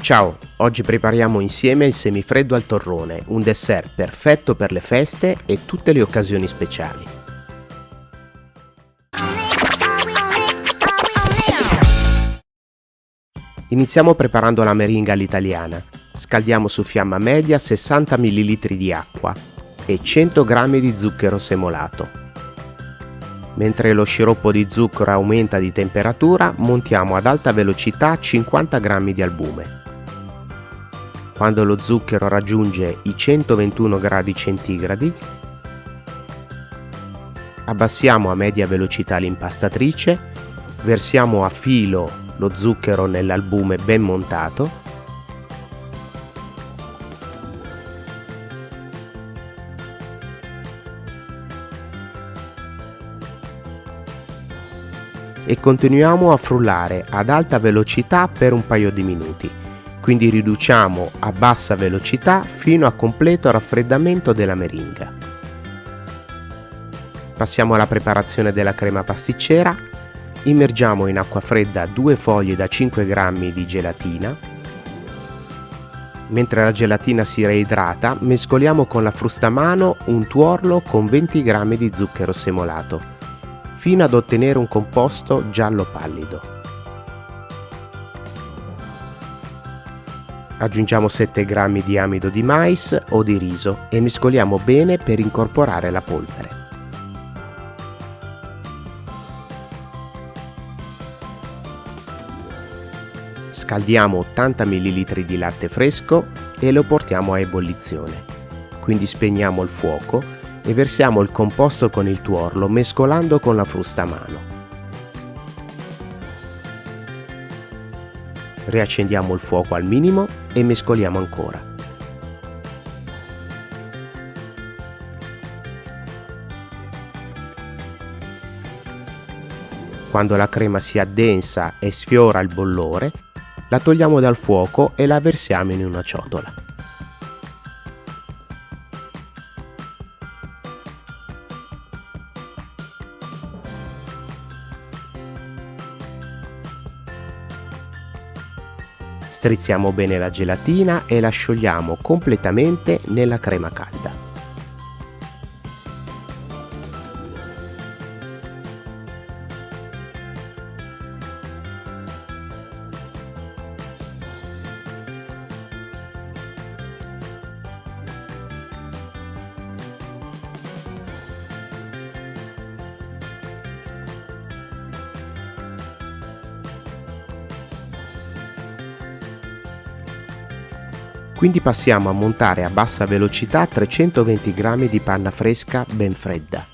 Ciao, oggi prepariamo insieme il semifreddo al torrone, un dessert perfetto per le feste e tutte le occasioni speciali. Iniziamo preparando la meringa all'italiana. Scaldiamo su fiamma media 60 ml di acqua e 100 g di zucchero semolato. Mentre lo sciroppo di zucchero aumenta di temperatura, montiamo ad alta velocità 50 g di albume. Quando lo zucchero raggiunge i 121 gradi centigradi, abbassiamo a media velocità l'impastatrice, versiamo a filo lo zucchero nell'albume ben montato e continuiamo a frullare ad alta velocità per un paio di minuti. Quindi riduciamo a bassa velocità fino a completo raffreddamento della meringa. Passiamo alla preparazione della crema pasticcera. Immergiamo in acqua fredda 2 foglie da 5 g di gelatina. Mentre la gelatina si reidrata, mescoliamo con la frustamano un tuorlo con 20 g di zucchero semolato, fino ad ottenere un composto giallo pallido. Aggiungiamo 7 g di amido di mais o di riso e mescoliamo bene per incorporare la polvere. Scaldiamo 80 ml di latte fresco e lo portiamo a ebollizione. Quindi spegniamo il fuoco e versiamo il composto con il tuorlo mescolando con la frustamano. Riaccendiamo il fuoco al minimo e mescoliamo ancora. Quando la crema si addensa e sfiora il bollore, la togliamo dal fuoco e la versiamo in una ciotola. Strizziamo bene la gelatina e la sciogliamo completamente nella crema calda. Quindi passiamo a montare a bassa velocità 320 g di panna fresca ben fredda.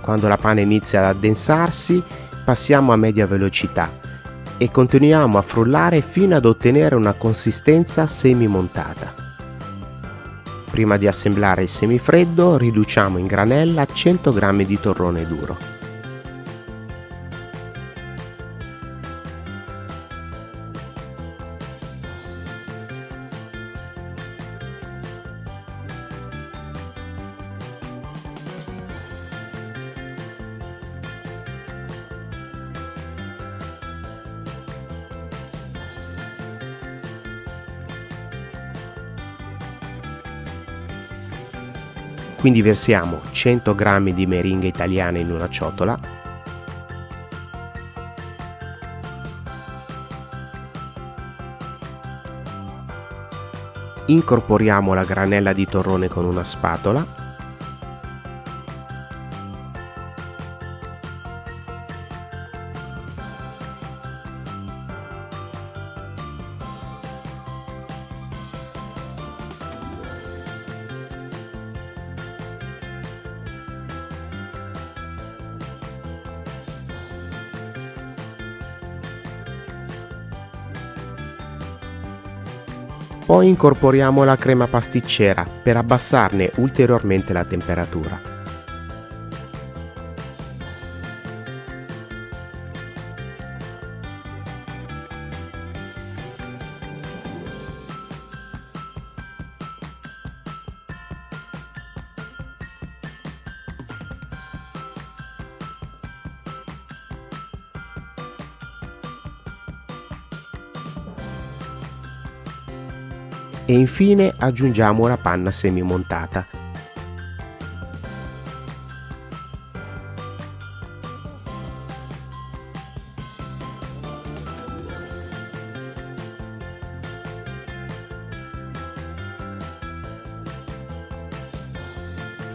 Quando la panna inizia ad addensarsi, passiamo a media velocità e continuiamo a frullare fino ad ottenere una consistenza semi-montata. Prima di assemblare il semifreddo, riduciamo in granella 100 g di torrone duro. Quindi versiamo 100 g di meringa italiana in una ciotola, incorporiamo la granella di torrone con una spatola, Poi incorporiamo la crema pasticcera per abbassarne ulteriormente la temperatura. e infine aggiungiamo la panna semimontata.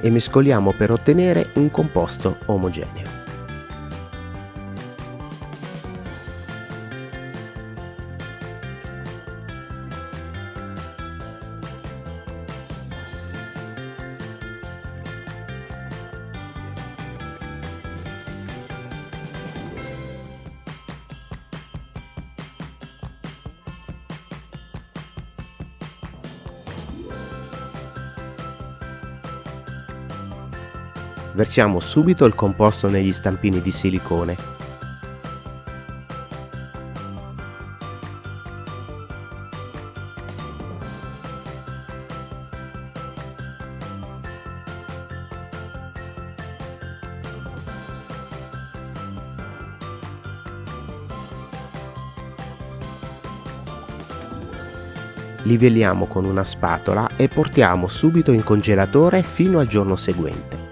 E mescoliamo per ottenere un composto omogeneo. Versiamo subito il composto negli stampini di silicone. Livelliamo con una spatola e portiamo subito in congelatore fino al giorno seguente.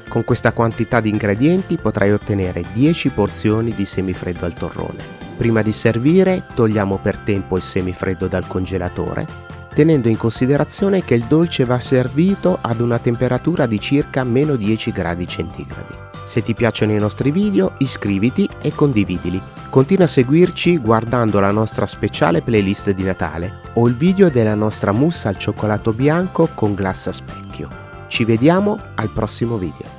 Con questa quantità di ingredienti potrai ottenere 10 porzioni di semifreddo al torrone. Prima di servire togliamo per tempo il semifreddo dal congelatore, tenendo in considerazione che il dolce va servito ad una temperatura di circa meno 10 gradi centigradi. Se ti piacciono i nostri video, iscriviti e condividili. Continua a seguirci guardando la nostra speciale playlist di Natale o il video della nostra mousse al cioccolato bianco con glassa a specchio. Ci vediamo al prossimo video.